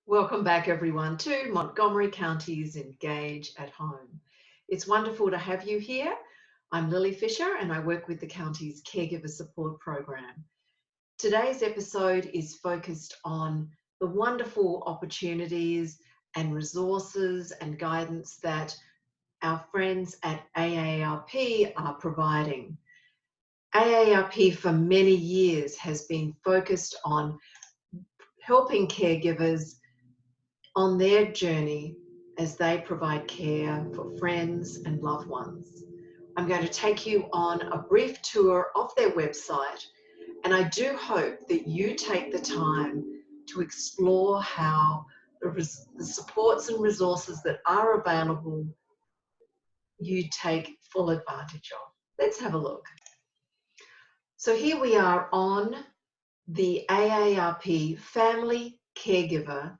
Welcome back everyone to Montgomery County's Engage at Home. It's wonderful to have you here. I'm Lylie Fisher and I work with the county's Caregiver Support Program. Today's episode is focused on the wonderful opportunities and resources and guidance that our friends at AARP are providing. AARP for many years has been focused on helping caregivers on their journey as they provide care for friends and loved ones. I'm going to take you on a brief tour of their website, and I do hope that you take the time to explore how the supports and resources that are available you take full advantage of. Let's have a look. So here we are on the AARP Family Caregiver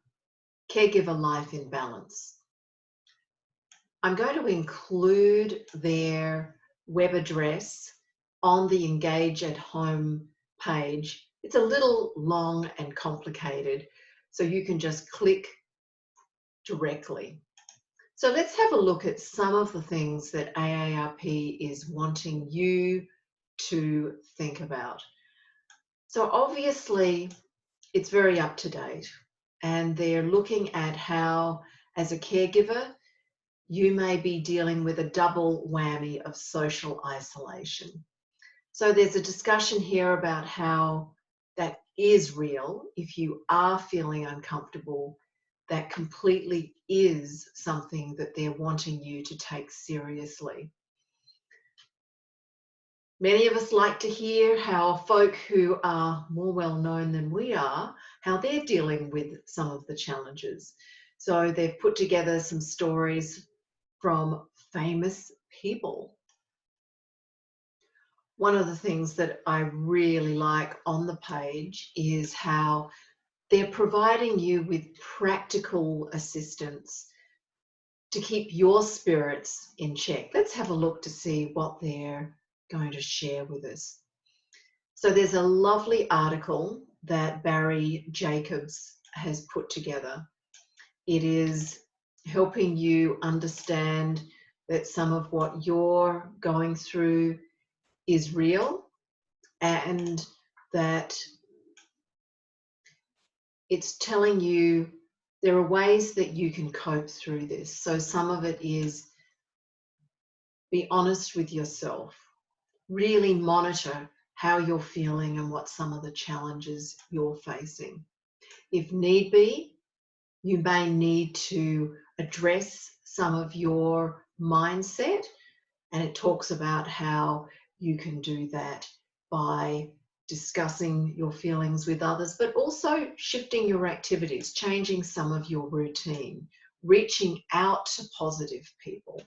Life in Balance. I'm going to include their web address on the Engage at Home page. It's a little long and complicated, so you can just click directly. So let's have a look at some of the things that AARP is wanting you to think about. So obviously, it's very up to date. And they're looking at how, as a caregiver, you may be dealing with a double whammy of social isolation. So there's a discussion here about how that is real. If you are feeling uncomfortable, that completely is something that they're wanting you to take seriously. Many of us like to hear how folk who are more well known than we are, how they're dealing with some of the challenges. So they've put together some stories from famous people. One of the things that I really like on the page is how they're providing you with practical assistance to keep your spirits in check. Let's have a look to see what they're going to share with us. So there's a lovely article that Barry Jacobs has put together. It is helping you understand that some of what you're going through is real and that it's telling you there are ways that you can cope through this. So some of it is be honest with yourself. Really monitor how you're feeling and what some of the challenges you're facing. If need be, you may need to address some of your mindset, and it talks about how you can do that by discussing your feelings with others, but also shifting your activities, changing some of your routine, reaching out to positive people.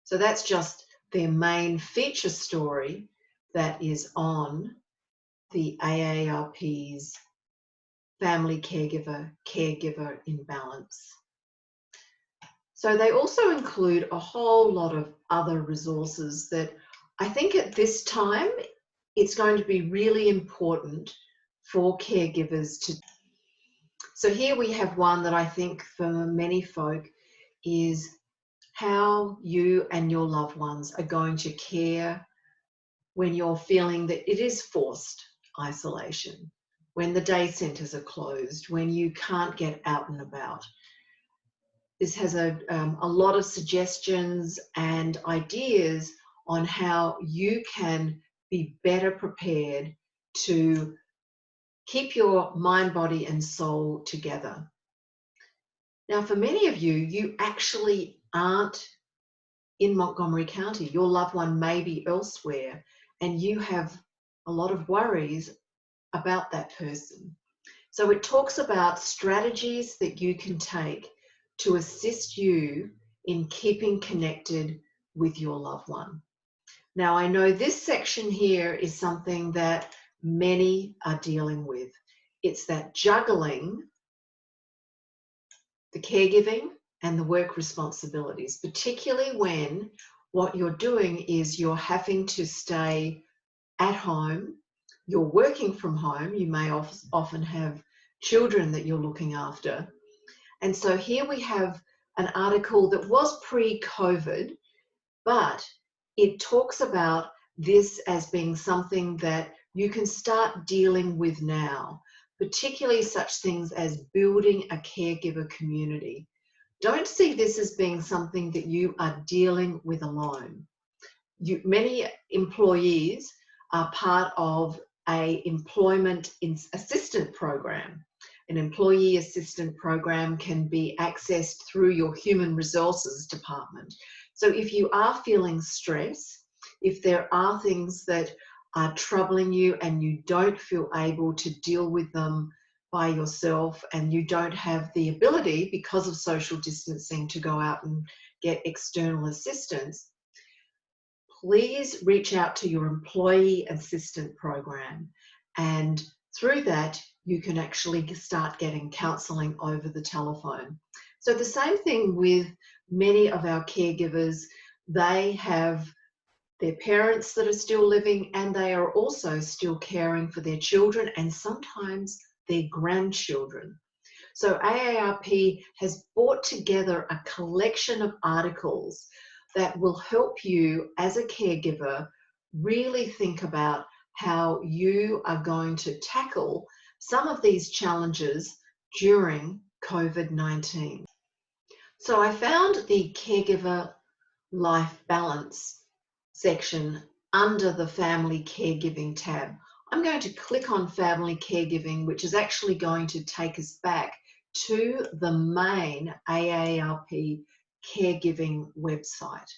So that's just their main feature story that is on the AARP's Family Caregiver in Balance. So they also include a whole lot of other resources that I think at this time it's going to be really important for caregivers to. So here we have one that I think for many folk is how you and your loved ones are going to care when you're feeling that it is forced isolation, when the day centres are closed, when you can't get out and about. This has a lot of suggestions and ideas on how you can be better prepared to keep your mind, body and soul together. Now, for many of you, you actually aren't in Montgomery County. Your loved one may be elsewhere and you have a lot of worries about that person. So it talks about strategies that you can take to assist you in keeping connected with your loved one. Now, I know this section here is something that many are dealing with. It's that juggling the caregiving and the work responsibilities, particularly when what you're doing is you're having to stay at home, you're working from home, you may often have children that you're looking after, And so here we have an article that was pre-COVID, but it talks about this as being something that you can start dealing with now, particularly such things as building a caregiver community. Don't see this as being something that you are dealing with alone. Many employees are part of an employment assistant program. An employee assistant program can be accessed through your human resources department. So if you are feeling stress, if there are things that are troubling you and you don't feel able to deal with them by yourself, and you don't have the ability because of social distancing to go out and get external assistance, please reach out to your employee assistant program, and through that you can actually start getting counselling over the telephone. So the same thing with many of our caregivers. They have their parents that are still living, and they are also still caring for their children and sometimes their grandchildren. So AARP has brought together a collection of articles that will help you as a caregiver really think about how you are going to tackle some of these challenges during COVID-19. So I found the caregiver life balance section under the family caregiving tab. I'm going to click on family caregiving, which is actually going to take us back to the main AARP caregiving website.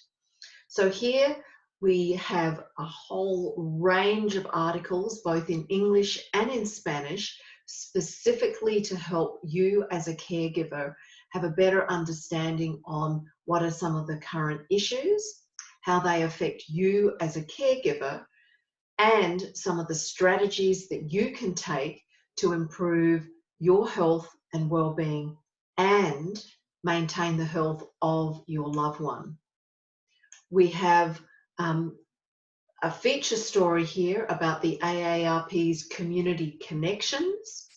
So here we have a whole range of articles, both in English and in Spanish, specifically to help you as a caregiver have a better understanding on what are some of the current issues, how they affect you as a caregiver, and some of the strategies that you can take to improve your health and well-being and maintain the health of your loved one. We have a feature story here about the AARP's community connections.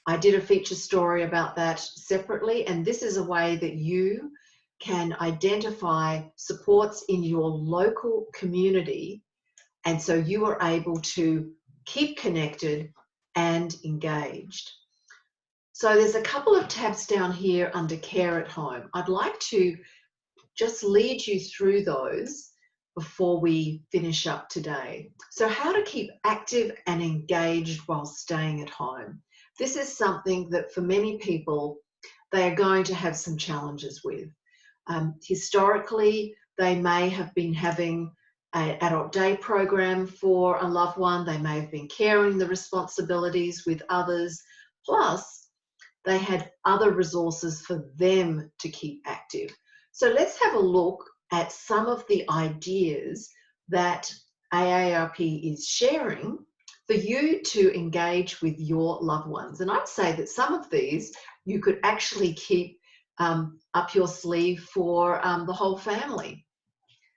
I did a feature story about that separately, and this is a way that you can identify supports in your local community, and so you are able to keep connected and engaged. So there's a couple of tabs down here under Care at Home. I'd like to just lead you through those before we finish up today. So how to keep active and engaged while staying at home. This is something that for many people, they are going to have some challenges with. Historically, they may have been having an adult day program for a loved one. They may have been carrying the responsibilities with others. Plus, they had other resources for them to keep active. So let's have a look at some of the ideas that AARP is sharing for you to engage with your loved ones. And I'd say that some of these you could actually keep up your sleeve for the whole family.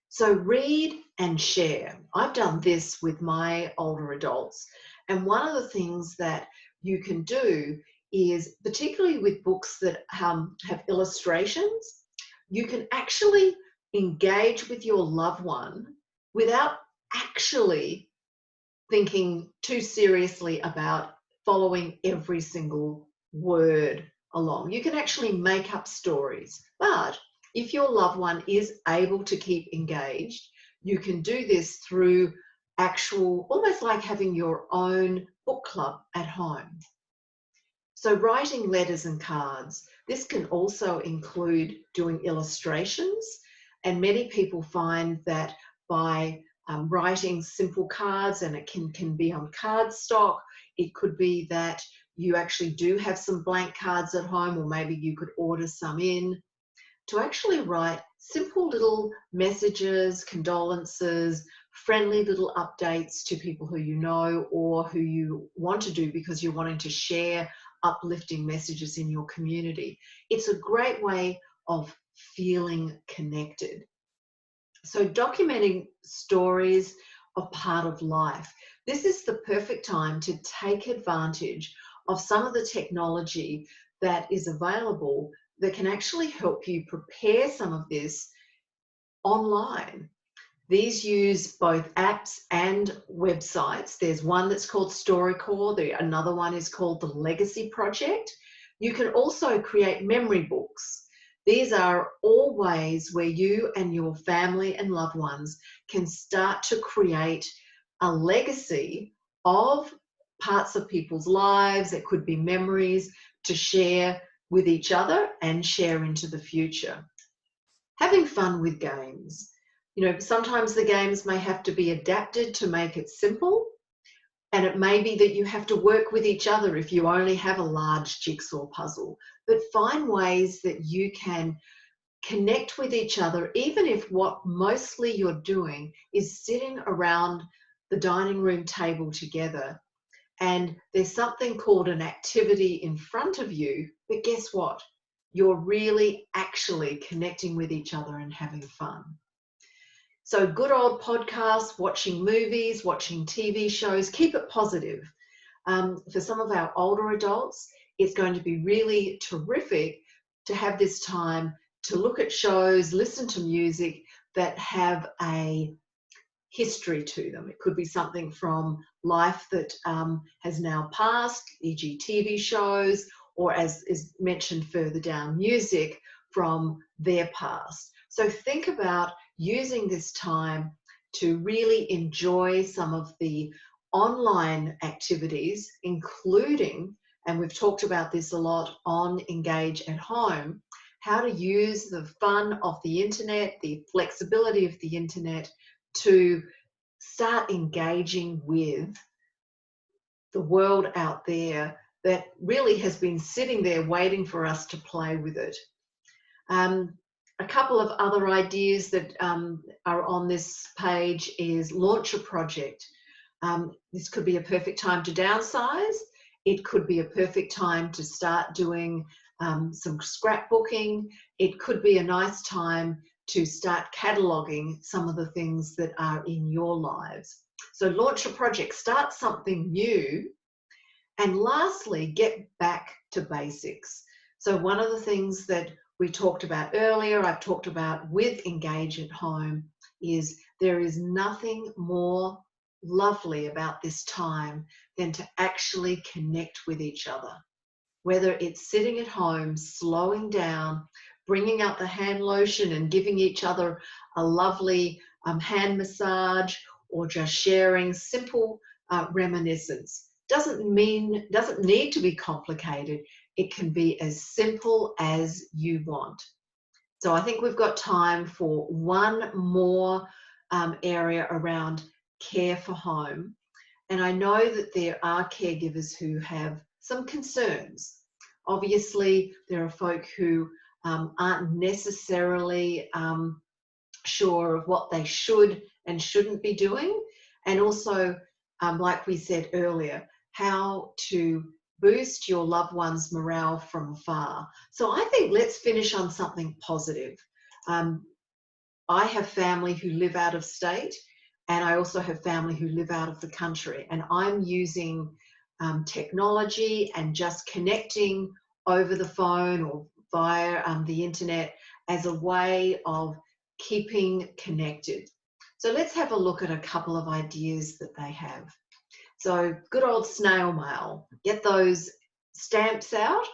So read and share. I've done this with my older adults. And one of the things that you can do is, particularly with books that have illustrations, you can actually engage with your loved one without actually thinking too seriously about following every single word along. You can actually make up stories, but if your loved one is able to keep engaged, you can do this through actual, almost like having your own book club at home. So writing letters and cards. This can also include doing illustrations, and many people find that by writing simple cards, and it can be on cardstock, it could be that you actually do have some blank cards at home, or maybe you could order some in, to actually write simple little messages, condolences, friendly little updates to people who you know or who you want to do because you're wanting to share uplifting messages in your community. It's a great way of feeling connected. So documenting stories of part of life. This is the perfect time to take advantage of some of the technology that is available that can actually help you prepare some of this online. These use both apps and websites. There's one that's called StoryCorps, another one is called the Legacy Project. You can also create memory books. These are all ways where you and your family and loved ones can start to create a legacy of parts of people's lives. It could be memories to share with each other and share into the future. Having fun with games. You know, sometimes the games may have to be adapted to make it simple, and it may be that you have to work with each other if you only have a large jigsaw puzzle. But find ways that you can connect with each other, even if what mostly you're doing is sitting around the dining room table together, and there's something called an activity in front of you, but guess what? You're really actually connecting with each other and having fun. So good old podcasts, watching movies, watching TV shows, keep it positive. For some of our older adults, it's going to be really terrific to have this time to look at shows, listen to music that have a history to them. It could be something from life that has now passed, e.g. TV shows, or as is mentioned further down, music from their past. So think about using this time to really enjoy some of the online activities, including, and we've talked about this a lot on Engage at Home, how to use the fun of the internet, the flexibility of the internet to start engaging with the world out there that really has been sitting there waiting for us to play with it. A couple of other ideas that are on this page is launch a project. This could be a perfect time to downsize. It could be a perfect time to start doing some scrapbooking. It could be a nice time to start cataloging some of the things that are in your lives. So launch a project, start something new. And lastly, get back to basics. So one of the things that we talked about earlier, I've talked about with Engage at Home, is there is nothing more lovely about this time than to actually connect with each other. Whether it's sitting at home, slowing down, bringing out the hand lotion and giving each other a lovely hand massage, or just sharing simple reminiscence. Doesn't need to be complicated. It can be as simple as you want. So I think we've got time for one more area around care for home. And I know that there are caregivers who have some concerns. Obviously, there are folk who aren't necessarily sure of what they should and shouldn't be doing. And also, like we said earlier, how to boost your loved one's morale from afar. So I think let's finish on something positive. I have family who live out of state, and I also have family who live out of the country, and I'm using technology and just connecting over the phone or via the internet as a way of keeping connected. So let's have a look at a couple of ideas that they have. So good old snail mail, get those stamps out,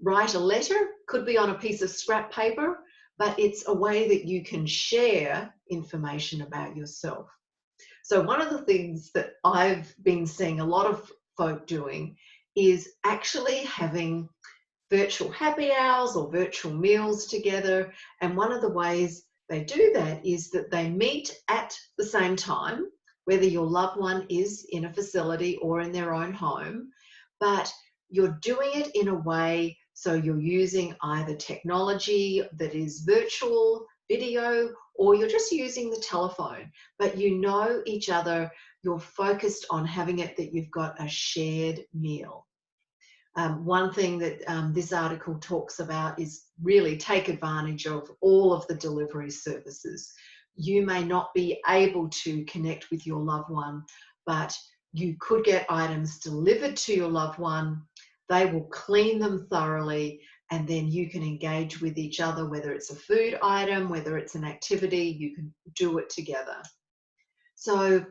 write a letter, could be on a piece of scrap paper, but it's a way that you can share information about yourself. So one of the things that I've been seeing a lot of folk doing is actually having virtual happy hours or virtual meals together. And one of the ways they do that is that they meet at the same time, whether your loved one is in a facility or in their own home, but you're doing it in a way so you're using either technology that is virtual, video, or you're just using the telephone, but you know each other, you're focused on having it that you've got a shared meal. One thing that this article talks about is really take advantage of all of the delivery services. You may not be able to connect with your loved one, but you could get items delivered to your loved one. They will clean them thoroughly and then you can engage with each other, whether it's a food item, whether it's an activity, you can do it together. So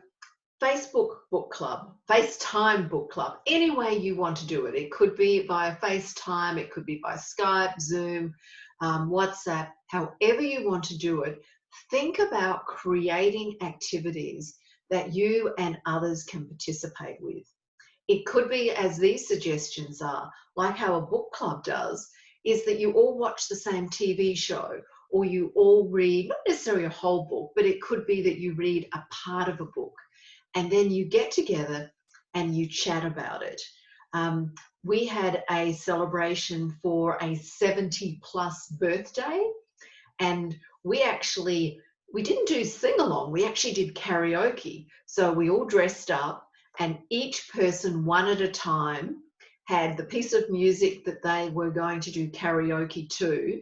Facebook book club, FaceTime book club, any way you want to do it. It could be via FaceTime, it could be by Skype, Zoom, WhatsApp, however you want to do it. Think about creating activities that you and others can participate with. It could be, as these suggestions are, like how a book club does, is that you all watch the same TV show, or you all read, not necessarily a whole book, but it could be that you read a part of a book, and then you get together and you chat about it. We had a celebration for a 70-plus birthday, and we didn't do sing-along, we actually did karaoke. So we all dressed up, and each person, one at a time, had the piece of music that they were going to do karaoke to,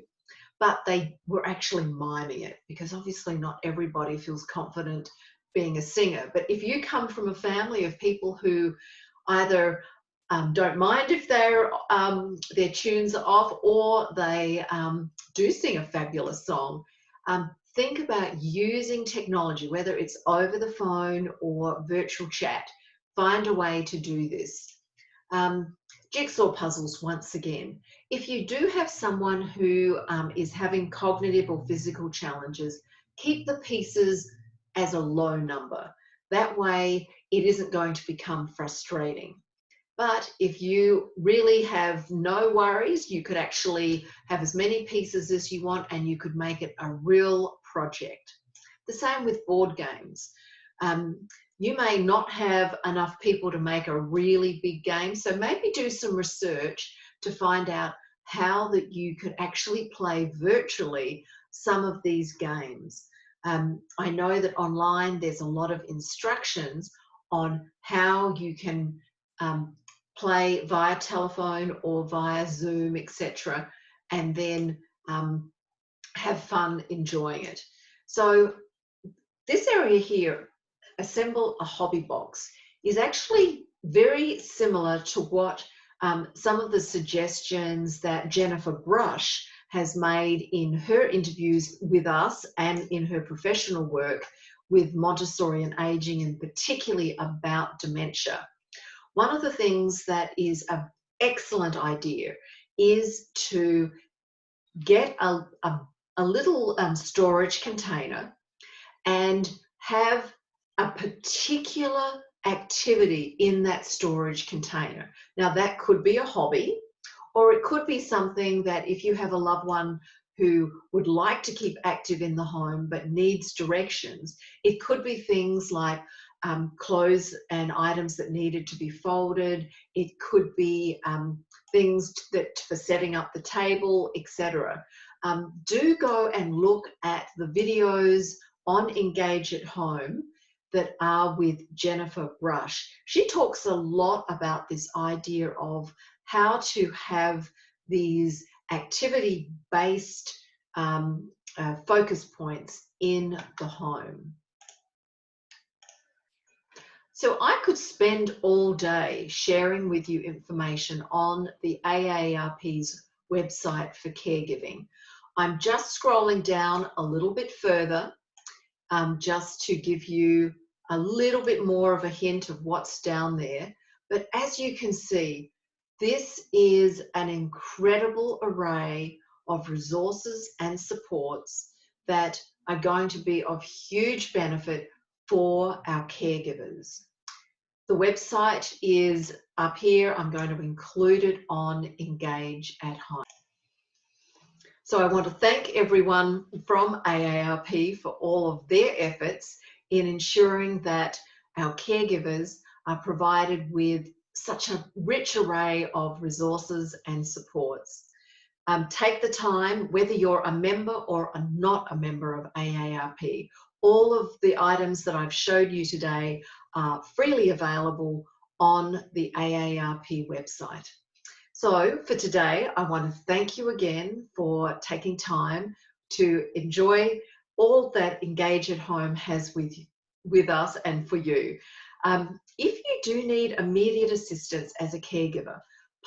but they were actually miming it, because obviously not everybody feels confident being a singer. But if you come from a family of people who either don't mind if their tunes are off, or they do sing a fabulous song, think about using technology, whether it's over the phone or virtual chat. Find a way to do this. Jigsaw puzzles, once again. If you do have someone who is having cognitive or physical challenges, keep the pieces as a low number. That way it isn't going to become frustrating. But if you really have no worries, you could actually have as many pieces as you want, and you could make it a real project. The same with board games. You may not have enough people to make a really big game, so maybe do some research to find out how that you could actually play virtually some of these games. I know that online there's a lot of instructions on how you can play via telephone or via Zoom, etc., and then have fun enjoying it. So this area here, assemble a hobby box, is actually very similar to what some of the suggestions that Jennifer Brush has made in her interviews with us and in her professional work with Montessori and aging, and particularly about dementia. One of the things that is an excellent idea is to get a little storage container and have a particular activity in that storage container. Now that could be a hobby, or it could be something that if you have a loved one who would like to keep active in the home but needs directions, it could be things like clothes and items that needed to be folded. It could be things that for setting up the table, etc. Do go and look at the videos on Engage at Home that are with Jennifer Brush. She talks a lot about this idea of how to have these activity-based focus points in the home. So I could spend all day sharing with you information on the AARP's website for caregiving. I'm just scrolling down a little bit further just to give you a little bit more of a hint of what's down there. But as you can see, this is an incredible array of resources and supports that are going to be of huge benefit for our caregivers. The website is up here. I'm going to include it on Engage at Home. So I want to thank everyone from AARP for all of their efforts in ensuring that our caregivers are provided with such a rich array of resources and supports. Take the time, whether you're a member or not a member of AARP. All of the items that I've showed you today are freely available on the AARP website. So for today, I want to thank you again for taking time to enjoy all that Engage at Home has with us and for you. If you do need immediate assistance as a caregiver,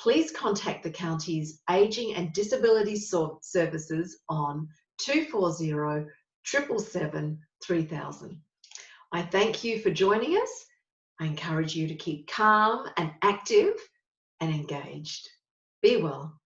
please contact the county's Ageing and Disability Services on 240 777 3000. I thank you for joining us. I encourage you to keep calm and active and engaged. Be well.